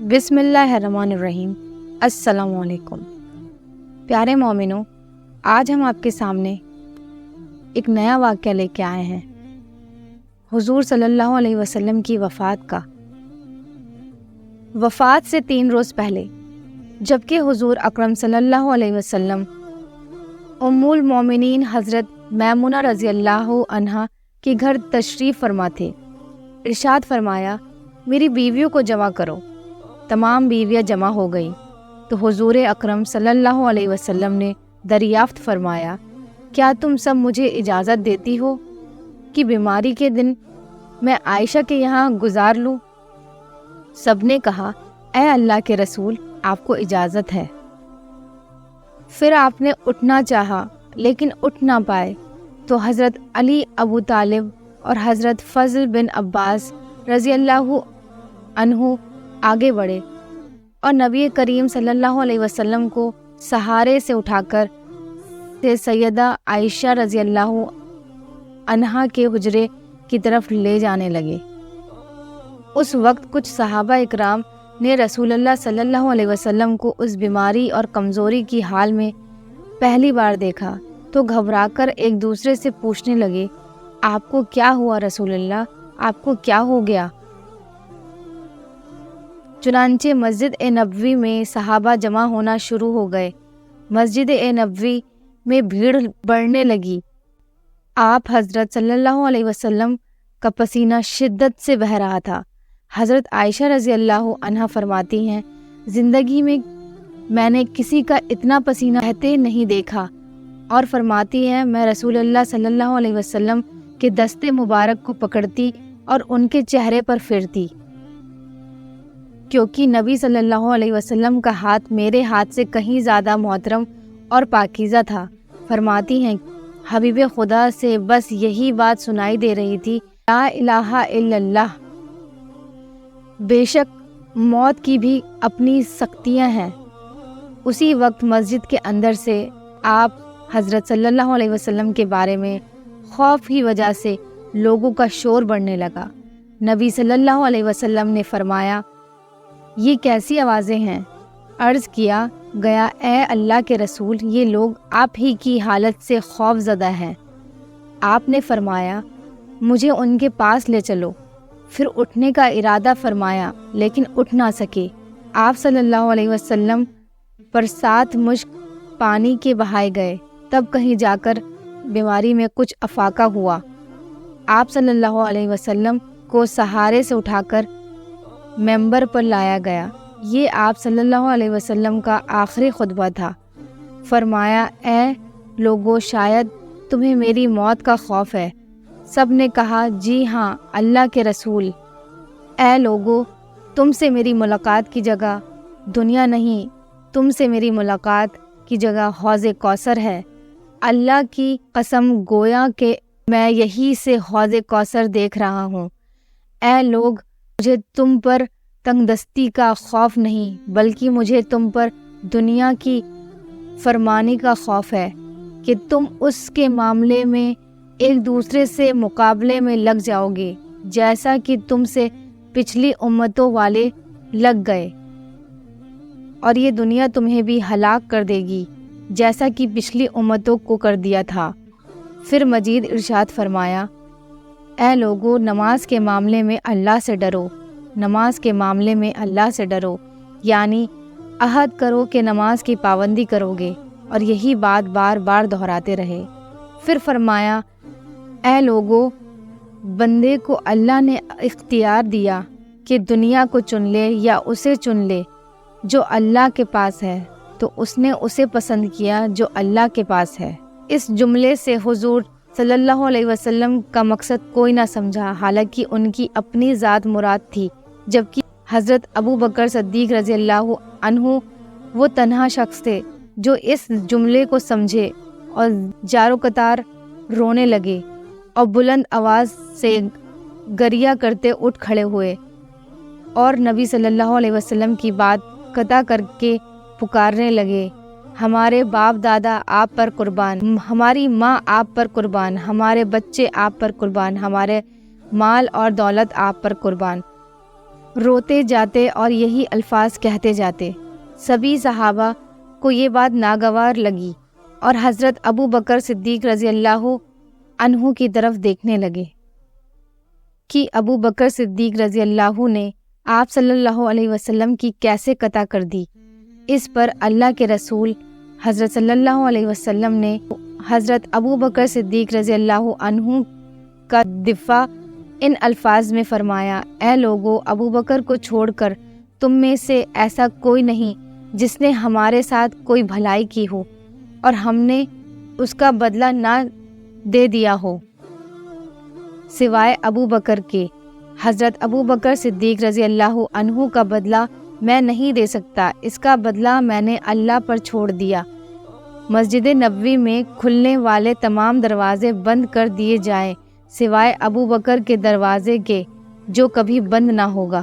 بسم اللہ الرحمن الرحیم۔ السلام علیکم پیارے مومنوں، آج ہم آپ کے سامنے ایک نیا واقعہ لے کے آئے ہیں، حضور صلی اللہ علیہ وسلم کی وفات کا۔ وفات سے 3 روز پہلے جبکہ حضور اکرم صلی اللہ علیہ وسلم ام المومنین حضرت میمونہ رضی اللہ عنہا کے گھر تشریف فرما تھے، ارشاد فرمایا، میری بیویوں کو جمع کرو۔ تمام بیویاں جمع ہو گئیں تو حضور اکرم صلی اللہ علیہ وسلم نے دریافت فرمایا، کیا تم سب مجھے اجازت دیتی ہو کہ بیماری کے دن میں عائشہ کے یہاں گزار لوں؟ سب نے کہا، اے اللہ کے رسول، آپ کو اجازت ہے۔ پھر آپ نے اٹھنا چاہا لیکن اٹھ نہ پائے تو حضرت علی ابو طالب اور حضرت فضل بن عباس رضی اللہ عنہ آگے بڑھے اور نبی کریم صلی اللہ علیہ وسلم کو سہارے سے اٹھا کر سیدہ عائشہ رضی اللہ عنہا کے حجرے کی طرف لے جانے لگے۔ اس وقت کچھ صحابہ اکرام نے رسول اللہ صلی اللہ علیہ وسلم کو اس بیماری اور کمزوری کی حال میں پہلی بار دیکھا تو گھبرا کر ایک دوسرے سے پوچھنے لگے، آپ کو کیا ہوا رسول اللہ؟ آپ کو کیا ہو گیا؟ چنانچہ مسجد نبوی میں صحابہ جمع ہونا شروع ہو گئے۔ مسجد نبوی میں بھیڑ بڑھنے لگی۔ آپ حضرت صلی اللہ علیہ وسلم کا پسینہ شدت سے بہہ رہا تھا۔ حضرت عائشہ رضی اللہ عنہا فرماتی ہیں، زندگی میں نے کسی کا اتنا پسینہ بہتے نہیں دیکھا، اور فرماتی ہیں، میں رسول اللہ صلی اللہ علیہ وسلم کے دستے مبارک کو پکڑتی اور ان کے چہرے پر پھرتی، کیونکہ نبی صلی اللہ علیہ وسلم کا ہاتھ میرے ہاتھ سے کہیں زیادہ محترم اور پاکیزہ تھا۔ فرماتی ہیں، حبیب خدا سے بس یہی بات سنائی دے رہی تھی، لا الہ الا اللہ۔ بے شک موت کی بھی اپنی سختیاں ہیں۔ اسی وقت مسجد کے اندر سے آپ حضرت صلی اللہ علیہ وسلم کے بارے میں خوف کی وجہ سے لوگوں کا شور بڑھنے لگا۔ نبی صلی اللہ علیہ وسلم نے فرمایا، یہ کیسی آوازیں ہیں؟ عرض کیا گیا، اے اللہ کے رسول، یہ لوگ آپ ہی کی حالت سے خوف زدہ ہیں۔ آپ نے فرمایا، مجھے ان کے پاس لے چلو۔ پھر اٹھنے کا ارادہ فرمایا لیکن اٹھ نہ سکے۔ آپ صلی اللہ علیہ وسلم پر 7 مشک پانی کے بہائے گئے، تب کہیں جا کر بیماری میں کچھ افاقہ ہوا۔ آپ صلی اللہ علیہ وسلم کو سہارے سے اٹھا کر ممبر پر لایا گیا۔ یہ آپ صلی اللہ علیہ وسلم کا آخری خطبہ تھا۔ فرمایا، اے لوگو، شاید تمہیں میری موت کا خوف ہے۔ سب نے کہا، جی ہاں اللہ کے رسول۔ اے لوگو، تم سے میری ملاقات کی جگہ دنیا نہیں، تم سے میری ملاقات کی جگہ حوض کوثر ہے۔ اللہ کی قسم، گویا کہ میں یہی سے حوض کوثر دیکھ رہا ہوں۔ اے لوگ، مجھے تم پر تنگ دستی کا خوف نہیں، بلکہ مجھے تم پر دنیا کی فرمانی کا خوف ہے کہ تم اس کے معاملے میں ایک دوسرے سے مقابلے میں لگ جاؤ گے، جیسا کہ تم سے پچھلی امتوں والے لگ گئے، اور یہ دنیا تمہیں بھی ہلاک کر دے گی جیسا کہ پچھلی امتوں کو کر دیا تھا۔ پھر مزید ارشاد فرمایا، اے لوگو، نماز کے معاملے میں اللہ سے ڈرو، نماز کے معاملے میں اللہ سے ڈرو، یعنی عہد کرو کہ نماز کی پابندی کرو گے، اور یہی بات بار بار دہراتے رہے۔ پھر فرمایا، اے لوگو، بندے کو اللہ نے اختیار دیا کہ دنیا کو چن لے یا اسے چن لے جو اللہ کے پاس ہے، تو اس نے اسے پسند کیا جو اللہ کے پاس ہے۔ اس جملے سے حضور صلی اللہ علیہ وسلم کا مقصد کوئی نہ سمجھا، حالانکہ ان کی اپنی ذات مراد تھی، جبکہ حضرت ابو بکر صدیق رضی اللہ عنہ وہ تنہا شخص تھے جو اس جملے کو سمجھے اور جارو قطار رونے لگے اور بلند آواز سے گریہ کرتے اٹھ کھڑے ہوئے اور نبی صلی اللہ علیہ وسلم کی بات قطع کر کے پکارنے لگے، ہمارے باپ دادا آپ پر قربان، ہماری ماں آپ پر قربان، ہمارے بچے آپ پر قربان، ہمارے مال اور دولت آپ پر قربان۔ روتے جاتے اور یہی الفاظ کہتے جاتے۔ سبھی صحابہ کو یہ بات ناگوار لگی اور حضرت ابو بکر صدیق رضی اللہ عنہ کی طرف دیکھنے لگے کہ ابو بکر صدیق رضی اللہ نے آپ صلی اللہ علیہ وسلم کی کیسے قطع کر دی۔ اس پر اللہ کے رسول حضرت صلی اللہ علیہ وسلم نے حضرت ابو بکر صدیق رضی اللہ عنہ کا دفاع ان الفاظ میں فرمایا، اے لوگو، ابو بکر کو چھوڑ کر تم میں سے ایسا کوئی نہیں جس نے ہمارے ساتھ کوئی بھلائی کی ہو اور ہم نے اس کا بدلہ نہ دے دیا ہو سوائے ابو بکر کے۔ حضرت ابو بکر صدیق رضی اللہ عنہ کا بدلہ میں نہیں دے سکتا، اس کا بدلہ میں نے اللہ پر چھوڑ دیا۔ مسجد نبوی میں کھلنے والے تمام دروازے بند کر دیے جائیں سوائے ابو بکر کے دروازے کے جو کبھی بند نہ ہوگا۔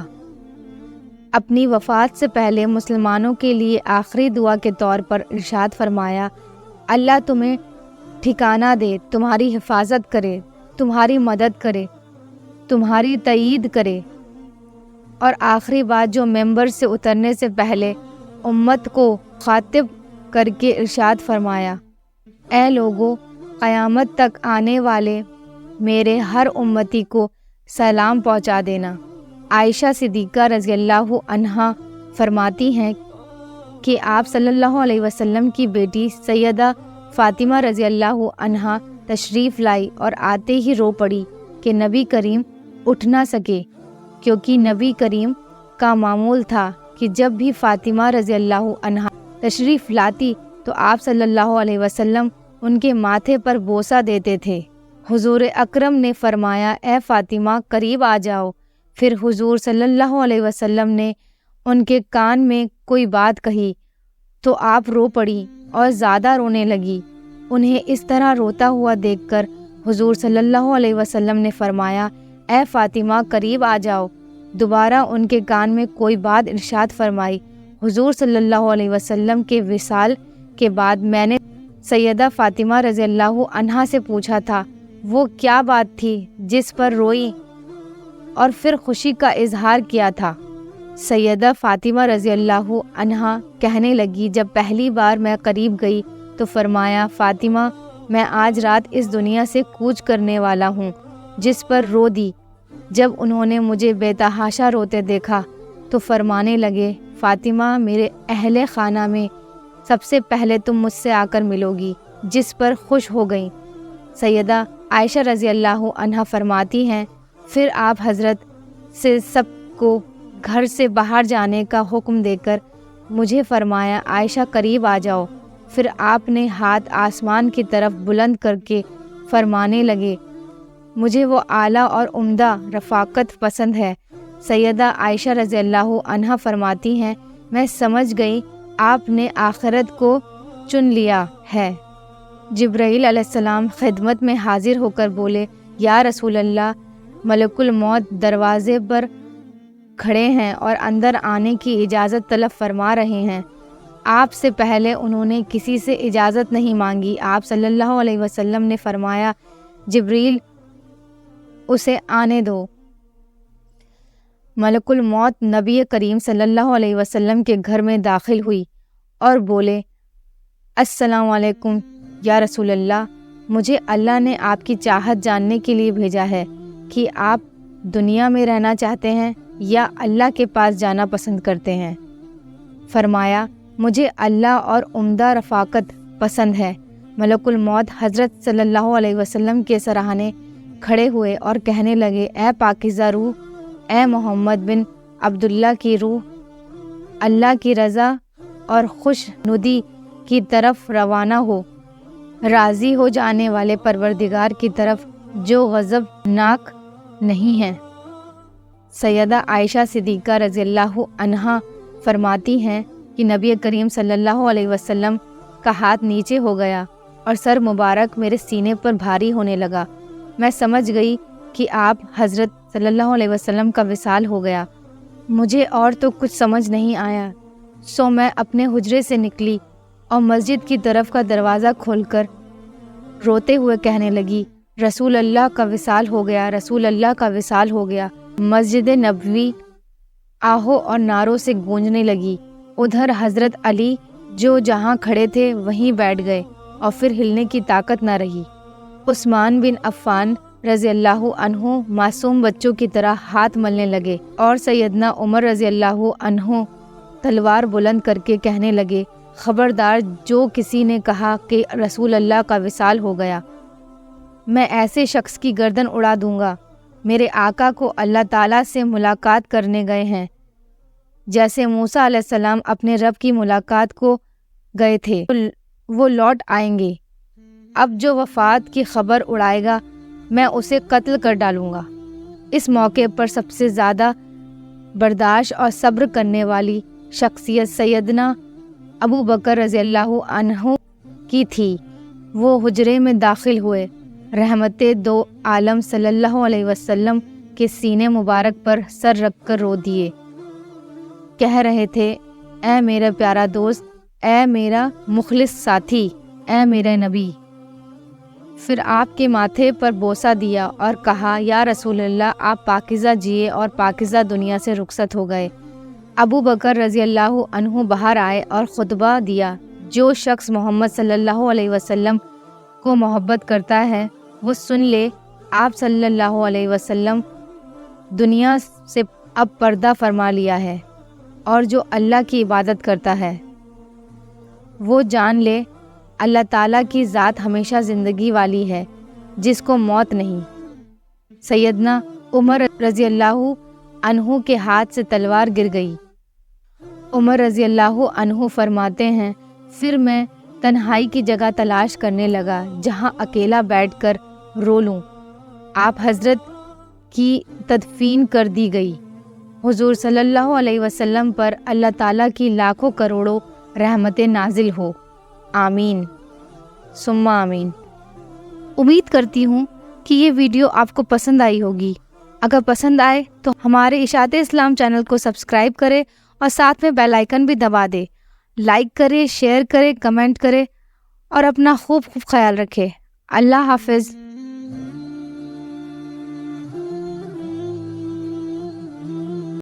اپنی وفات سے پہلے مسلمانوں کے لیے آخری دعا کے طور پر ارشاد فرمایا، اللہ تمہیں ٹھکانہ دے، تمہاری حفاظت کرے، تمہاری مدد کرے، تمہاری تائید کرے۔ اور آخری بات جو ممبر سے اترنے سے پہلے امت کو خاطب کر کے ارشاد فرمایا، اے لوگو، قیامت تک آنے والے میرے ہر امتی کو سلام پہنچا دینا۔ عائشہ صدیقہ رضی اللہ عنہا فرماتی ہیں کہ آپ صلی اللہ علیہ وسلم کی بیٹی سیدہ فاطمہ رضی اللہ عنہا تشریف لائی اور آتے ہی رو پڑی کہ نبی کریم اٹھ نہ سکے، کیونکہ نبی کریم کا معمول تھا کہ جب بھی فاطمہ رضی اللہ عنہا تشریف لاتی تو آپ صلی اللہ علیہ وسلم ان کے ماتھے پر بوسہ دیتے تھے۔ حضور اکرم نے فرمایا، اے فاطمہ قریب آ جاؤ۔ پھر حضور صلی اللہ علیہ وسلم نے ان کے کان میں کوئی بات کہی تو آپ رو پڑی اور زیادہ رونے لگی۔ انہیں اس طرح روتا ہوا دیکھ کر حضور صلی اللہ علیہ وسلم نے فرمایا، اے فاطمہ قریب آ جاؤ۔ دوبارہ ان کے کان میں کوئی بات ارشاد فرمائی۔ حضور صلی اللہ علیہ وسلم کے وصال کے بعد میں نے سیدہ فاطمہ رضی اللہ عنہا سے پوچھا تھا وہ کیا بات تھی جس پر روئی اور پھر خوشی کا اظہار کیا تھا۔ سیدہ فاطمہ رضی اللہ عنہا کہنے لگی، جب پہلی بار میں قریب گئی تو فرمایا، فاطمہ میں آج رات اس دنیا سے کوچ کرنے والا ہوں، جس پر رو دی۔ جب انہوں نے مجھے بے تحاشا روتے دیکھا تو فرمانے لگے، فاطمہ میرے اہل خانہ میں سب سے پہلے تم مجھ سے آ کر ملو گی، جس پر خوش ہو گئیں۔ سیدہ عائشہ رضی اللہ عنہا فرماتی ہیں، پھر آپ حضرت سے سب کو گھر سے باہر جانے کا حکم دے کر مجھے فرمایا، عائشہ قریب آ جاؤ۔ پھر آپ نے ہاتھ آسمان کی طرف بلند کر کے فرمانے لگے، مجھے وہ اعلیٰ اور عمدہ رفاقت پسند ہے۔ سیدہ عائشہ رضی اللہ عنہا فرماتی ہیں، میں سمجھ گئی آپ نے آخرت کو چن لیا ہے۔ جبرائیل علیہ السلام خدمت میں حاضر ہو کر بولے، یا رسول اللہ، ملک الموت دروازے پر کھڑے ہیں اور اندر آنے کی اجازت طلب فرما رہے ہیں۔ آپ سے پہلے انہوں نے کسی سے اجازت نہیں مانگی۔ آپ صلی اللہ علیہ وسلم نے فرمایا، جبریل اسے آنے دو۔ ملک الموت نبی کریم صلی اللہ علیہ وسلم کے گھر میں داخل ہوئی اور بولے، السلام علیکم یا رسول اللہ، مجھے اللہ نے آپ کی چاہت جاننے کے لیے بھیجا ہے کہ آپ دنیا میں رہنا چاہتے ہیں یا اللہ کے پاس جانا پسند کرتے ہیں۔ فرمایا، مجھے اللہ اور عمدہ رفاقت پسند ہے۔ ملک الموت حضرت صلی اللہ علیہ وسلم کے سراہنے کھڑے ہوئے اور کہنے لگے، اے پاکیزہ روح، اے محمد بن عبداللہ کی روح، اللہ کی رضا اور خوش ندی کی طرف روانہ ہو، راضی ہو جانے والے پروردگار کی طرف جو غضب ناک نہیں ہے۔ سیدہ عائشہ صدیقہ رضی اللہ عنہا فرماتی ہیں کہ نبی کریم صلی اللہ علیہ وسلم کا ہاتھ نیچے ہو گیا اور سر مبارک میرے سینے پر بھاری ہونے لگا۔ میں سمجھ گئی کہ آپ حضرت صلی اللہ علیہ وسلم کا وصال ہو گیا۔ مجھے اور تو کچھ سمجھ نہیں آیا، سو میں اپنے حجرے سے نکلی اور مسجد کی طرف کا دروازہ کھول کر روتے ہوئے کہنے لگی، رسول اللہ کا وصال ہو گیا، رسول اللہ کا وصال ہو گیا۔ مسجد نبوی آہو اور نعروں سے گونجنے لگی۔ ادھر حضرت علی جو جہاں کھڑے تھے وہیں بیٹھ گئے اور پھر ہلنے کی طاقت نہ رہی۔ عثمان بن عفان رضی اللہ عنہ معصوم بچوں کی طرح ہاتھ ملنے لگے اور سیدنا عمر رضی اللہ عنہ تلوار بلند کر کے کہنے لگے، خبردار جو کسی نے کہا کہ رسول اللہ کا وصال ہو گیا، میں ایسے شخص کی گردن اڑا دوں گا۔ میرے آقا کو اللہ تعالیٰ سے ملاقات کرنے گئے ہیں، جیسے موسیٰ علیہ السلام اپنے رب کی ملاقات کو گئے تھے، وہ لوٹ آئیں گے۔ اب جو وفات کی خبر اڑائے گا میں اسے قتل کر ڈالوں گا۔ اس موقع پر سب سے زیادہ برداشت اور صبر کرنے والی شخصیت سیدنا ابو بکر رضی اللہ عنہ کی تھی۔ وہ حجرے میں داخل ہوئے، رحمت دو عالم صلی اللہ علیہ وسلم کے سینے مبارک پر سر رکھ کر رو دیے، کہہ رہے تھے، اے میرا پیارا دوست، اے میرا مخلص ساتھی، اے میرے نبی۔ پھر آپ کے ماتھے پر بوسہ دیا اور کہا، یا رسول اللہ، آپ پاکیزہ جیے اور پاکیزہ دنیا سے رخصت ہو گئے۔ ابو بکر رضی اللہ عنہ باہر آئے اور خطبہ دیا، جو شخص محمد صلی اللہ علیہ وسلم کو محبت کرتا ہے وہ سن لے، آپ صلی اللہ علیہ وسلم دنیا سے اب پردہ فرما لیا ہے، اور جو اللہ کی عبادت کرتا ہے وہ جان لے اللہ تعالیٰ کی ذات ہمیشہ زندگی والی ہے، جس کو موت نہیں۔ سیدنا عمر رضی اللہ عنہ کے ہاتھ سے تلوار گر گئی۔ عمر رضی اللہ عنہ فرماتے ہیں، پھر میں تنہائی کی جگہ تلاش کرنے لگا جہاں اکیلا بیٹھ کر رو لوں۔ آپ حضرت کی تدفین کر دی گئی۔ حضور صلی اللہ علیہ وسلم پر اللہ تعالیٰ کی لاکھوں کروڑوں رحمتیں نازل ہو، آمین ثم آمین۔ امید کرتی ہوں کہ یہ ویڈیو آپ کو پسند آئی ہوگی۔ اگر پسند آئے تو ہمارے اشاعت اسلام چینل کو سبسکرائب کرے اور ساتھ میں بیل آئیکن بھی دبا دے۔ لائک کرے، شیئر کرے، کمنٹ کرے اور اپنا خوب خیال رکھے۔ اللہ حافظ۔